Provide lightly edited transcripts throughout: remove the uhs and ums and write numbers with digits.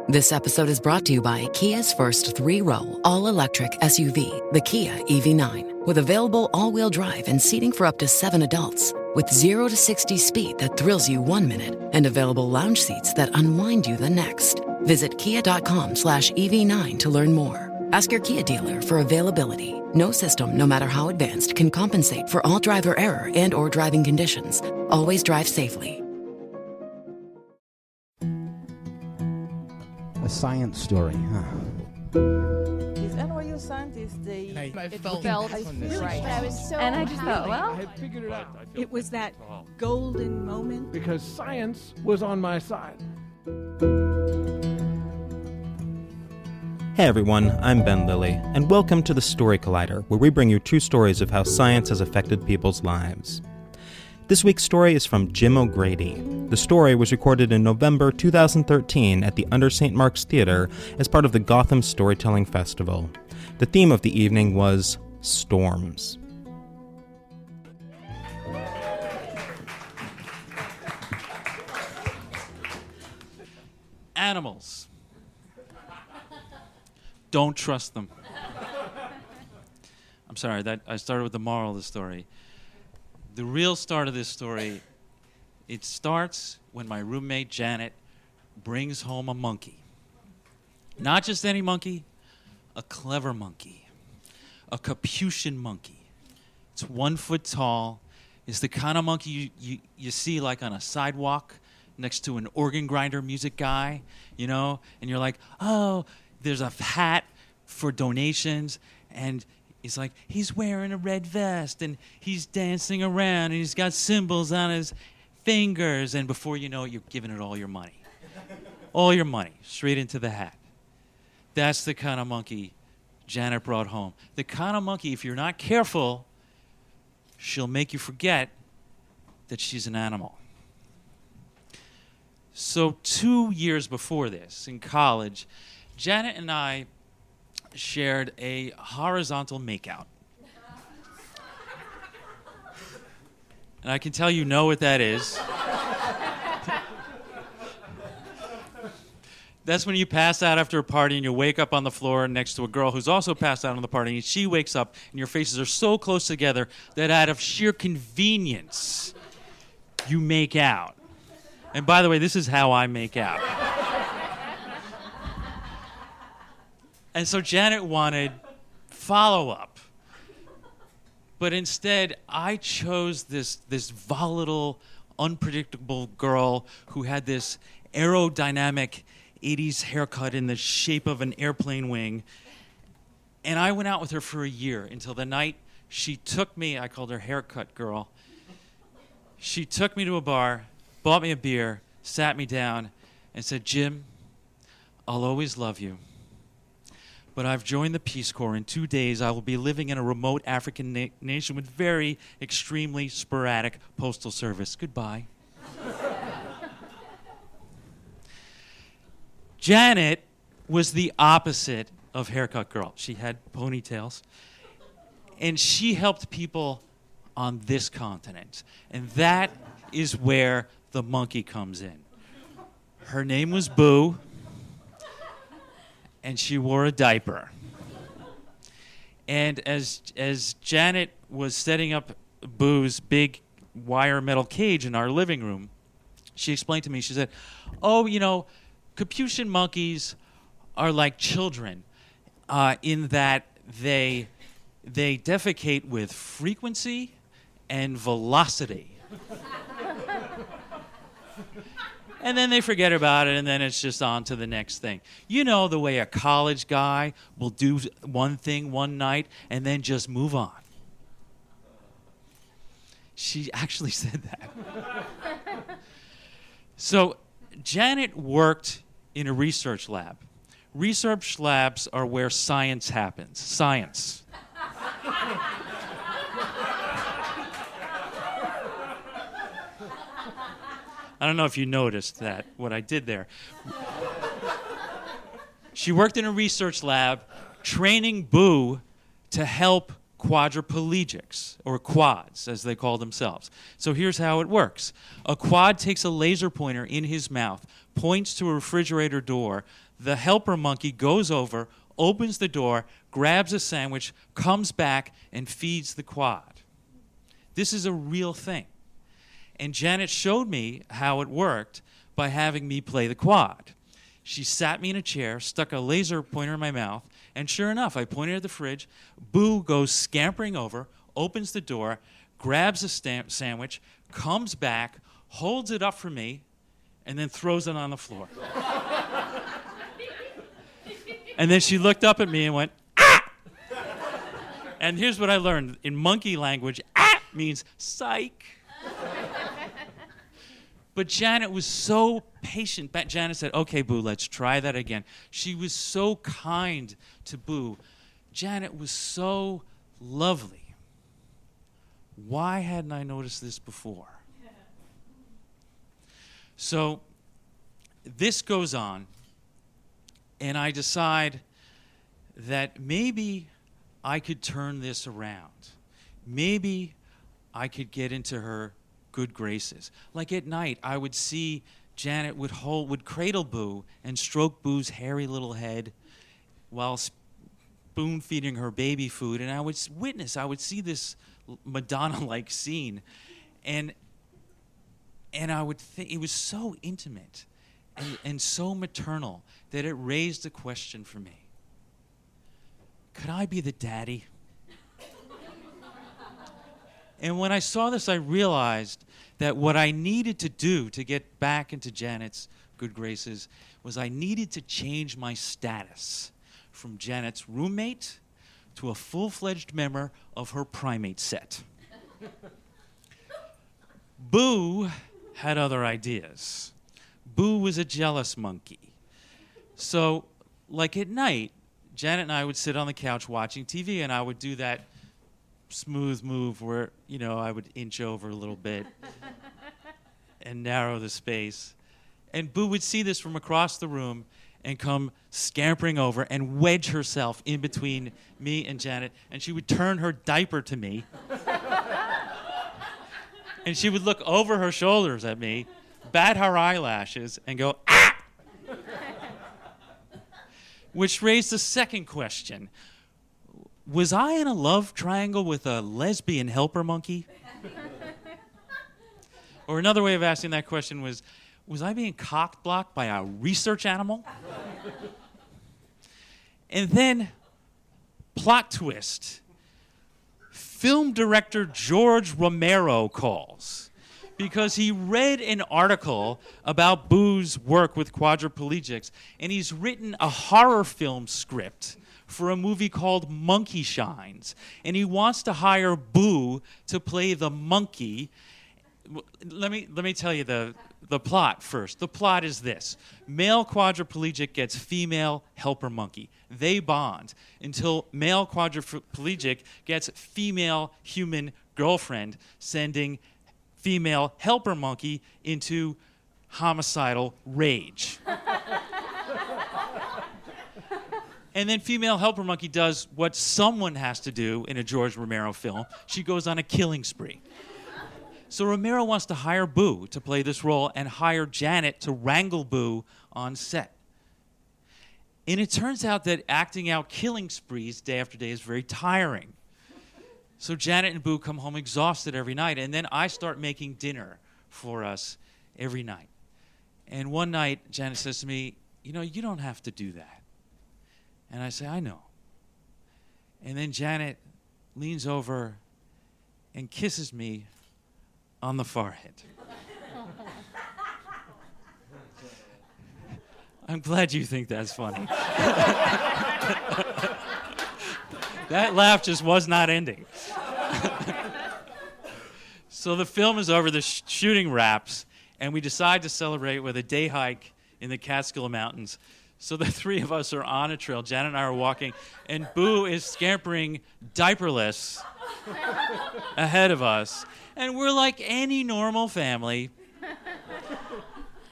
This episode is brought to you by Kia's first three-row, all-electric SUV, the Kia EV9, with available all-wheel drive and seating for up to 7 adults, with 0 to 60 speed that thrills you 1 minute and available lounge seats that unwind you the next. Visit kia.com/EV9 to learn more. Ask your Kia dealer for availability. No system, no matter how advanced, can compensate for all driver error and or driving conditions. Always drive safely. A science story, huh? These NYU scientists, I felt really right. But I was so And I just thought, happy. well, I had figured it out It was that golden moment. because science was on my side. Hey everyone, I'm Ben Lilly, and welcome to the Story Collider, where we bring you true stories of how science has affected people's lives. This week's story is from Jim O'Grady. The story was recorded in November 2013 at the Under St. Mark's Theater as part of the Gotham Storytelling Festival. The theme of the evening was storms. Animals. Don't trust them. I'm sorry, that I started with the moral of the story. The real start of this story, it starts when my roommate Janet brings home a monkey. Not just any monkey, a clever monkey. A Capuchin monkey. It's 1 foot tall. It's the kind of monkey you see like on a sidewalk next to an organ grinder music guy, you know? And you're like, oh, there's a hat for donations, and he's like, he's wearing a red vest, and he's dancing around, and he's got symbols on his fingers, and before you know it, you're giving it all your money. All your money, straight into the hat. That's the kind of monkey Janet brought home. The kind of monkey, if you're not careful, she'll make you forget that she's an animal. So 2 years before this, in college, Janet and I shared a horizontal makeout. And I can tell you know what that is. That's when you pass out after a party and you wake up on the floor next to a girl who's also passed out on the party, and she wakes up and your faces are so close together that out of sheer convenience, you make out. And by the way, this is how I make out. And so Janet wanted follow-up. But instead, I chose this volatile, unpredictable girl who had this aerodynamic 80s haircut in the shape of an airplane wing. And I went out with her for a year until the night she took me, I called her haircut girl. She took me to a bar, bought me a beer, sat me down, and said, Jim, I'll always love you. But I've joined the Peace Corps. In 2 days, I will be living in a remote African nation with very extremely sporadic postal service. Goodbye. Janet was the opposite of haircut girl. She had ponytails. And she helped people on this continent. And that is where the monkey comes in. Her name was Boo. And she wore a diaper. And as Janet was setting up Boo's big wire metal cage in our living room, she explained to me, she said, oh, you know, Capuchin monkeys are like children in that they defecate with frequency and velocity. And then they forget about it, and then it's just on to the next thing. You know the way a college guy will do one thing one night and then just move on. She actually said that. So Janet worked in a research lab. Research labs are where science happens. Science. I don't know if you noticed that, what I did there. She worked in a research lab training Boo to help quadriplegics, or quads, as they call themselves. So here's how it works. A quad takes a laser pointer in his mouth, points to a refrigerator door. The helper monkey goes over, opens the door, grabs a sandwich, comes back, and feeds the quad. This is a real thing. And Janet showed me how it worked by having me play the quad. She sat me in a chair, stuck a laser pointer in my mouth, and sure enough, I pointed at the fridge. Boo goes scampering over, opens the door, grabs a sandwich, comes back, holds it up for me, and then throws it on the floor. And then she looked up at me and went, "Ah!" And here's what I learned. In monkey language, "Ah!" means psych. But Janet was so patient. Janet said, "Okay, Boo, let's try that again." She was so kind to Boo. Janet was so lovely. Why hadn't I noticed this before? So this goes on, and I decide that maybe I could turn this around. Maybe I could get into her good graces. Like at night, I would see Janet would cradle Boo and stroke Boo's hairy little head while spoon feeding her baby food, and I would see this Madonna-like scene, and I would think it was so intimate and so maternal that it raised a question for me. Could I be the daddy? And when I saw this, I realized that what I needed to do to get back into Janet's good graces was I needed to change my status from Janet's roommate to a full-fledged member of her primate set. Boo had other ideas. Boo was a jealous monkey. So, like at night, Janet and I would sit on the couch watching TV, and I would do that smooth move where, I would inch over a little bit and narrow the space. And Boo would see this from across the room and come scampering over and wedge herself in between me and Janet, and she would turn her diaper to me. And she would look over her shoulders at me, bat her eyelashes, and go, "Ah!" Which raised the second question. Was I in a love triangle with a lesbian helper monkey? Or another way of asking that question was I being cock-blocked by a research animal? And then, plot twist. Film director George Romero calls because he read an article about Boo's work with quadriplegics, and he's written a horror film script for a movie called Monkey Shines, and he wants to hire Boo to play the monkey. Let me tell you the plot first. The plot is this. Male quadriplegic gets female helper monkey. They bond until male quadriplegic gets female human girlfriend, sending female helper monkey into homicidal rage. And then female helper monkey does what someone has to do in a George Romero film. She goes on a killing spree. So Romero wants to hire Boo to play this role and hire Janet to wrangle Boo on set. And it turns out that acting out killing sprees day after day is very tiring. So Janet and Boo come home exhausted every night, and then I start making dinner for us every night. And one night, Janet says to me, you don't have to do that. And I say, I know. And then Janet leans over and kisses me on the forehead. I'm glad you think that's funny. That laugh just was not ending. So the film is over, the shooting wraps, and we decide to celebrate with a day hike in the Catskill Mountains. So the three of us are on a trail. Janet and I are walking, and Boo is scampering diaperless ahead of us. And we're like any normal family,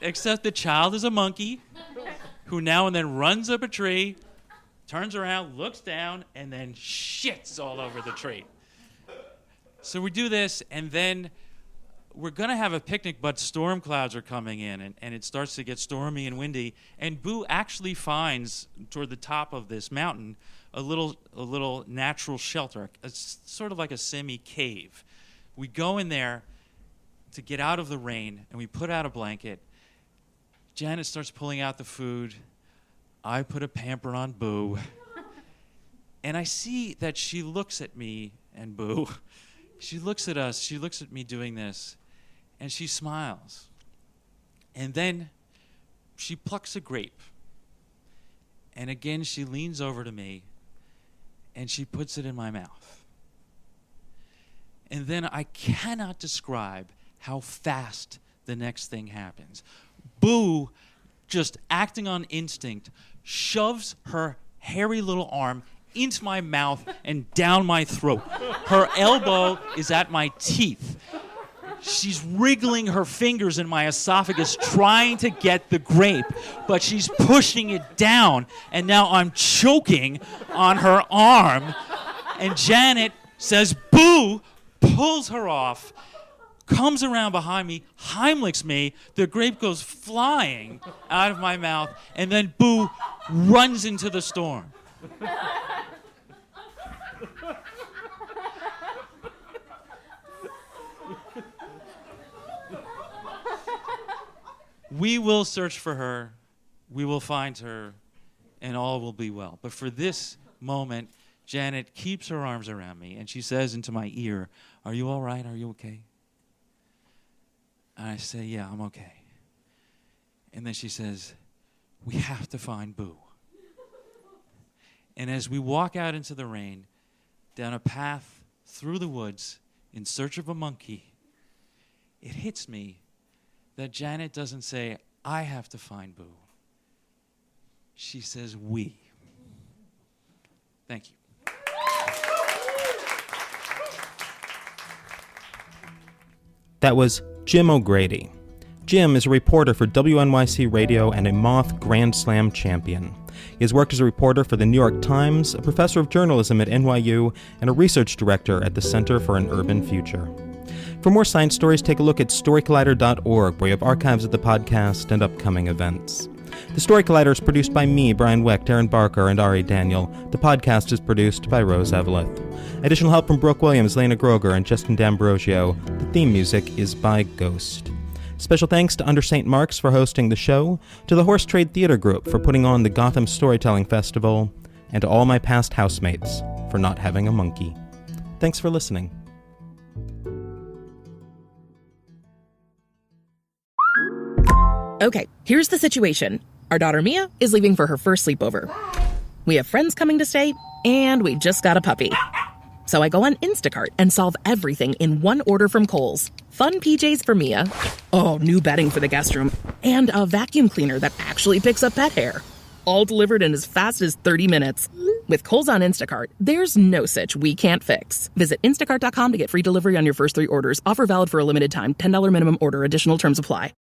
except the child is a monkey who now and then runs up a tree, turns around, looks down, and then shits all over the tree. So we do this, and then we're going to have a picnic, but storm clouds are coming in, and it starts to get stormy and windy. And Boo actually finds, toward the top of this mountain, a little natural shelter. It's sort of like a semi-cave. We go in there to get out of the rain, and we put out a blanket. Janet starts pulling out the food. I put a pamper on Boo. And I see that she looks at me and Boo. She looks at us. She looks at me doing this. And she smiles. And then she plucks a grape. And again, she leans over to me. And she puts it in my mouth. And then I cannot describe how fast the next thing happens. Boo, just acting on instinct, shoves her hairy little arm into my mouth and down my throat. Her elbow is at my teeth. She's wriggling her fingers in my esophagus trying to get the grape, but she's pushing it down, and now I'm choking on her arm. And Janet says, "Boo," pulls her off, comes around behind me, Heimlichs me, the grape goes flying out of my mouth, and then Boo runs into the storm. We will search for her, we will find her, and all will be well. But for this moment, Janet keeps her arms around me, and she says into my ear, "Are you all right? Are you okay?" And I say, "Yeah, I'm okay." And then she says, "We have to find Boo." And as we walk out into the rain, down a path through the woods in search of a monkey, it hits me that Janet doesn't say, "I have to find Boo." She says, "We." Thank you. That was Jim O'Grady. Jim is a reporter for WNYC Radio and a Moth Grand Slam champion. He has worked as a reporter for the New York Times, a professor of journalism at NYU, and a research director at the Center for an Urban Future. For more science stories, take a look at storycollider.org, where you have archives of the podcast and upcoming events. The Story Collider is produced by me, Brian Wecht, Aaron Barker, and Ari Daniel. The podcast is produced by Rose Eveleth. Additional help from Brooke Williams, Lena Groger, and Justin D'Ambrosio. The theme music is by Ghost. Special thanks to Under St. Mark's for hosting the show, to the Horse Trade Theater Group for putting on the Gotham Storytelling Festival, and to all my past housemates for not having a monkey. Thanks for listening. Okay, here's the situation. Our daughter Mia is leaving for her first sleepover. We have friends coming to stay, and we just got a puppy. So I go on Instacart and solve everything in one order from Kohl's. Fun PJs for Mia. Oh, new bedding for the guest room. And a vacuum cleaner that actually picks up pet hair. All delivered in as fast as 30 minutes. With Kohl's on Instacart, there's no such we can't fix. Visit instacart.com to get free delivery on your first 3 orders. Offer valid for a limited time. $10 minimum order. Additional terms apply.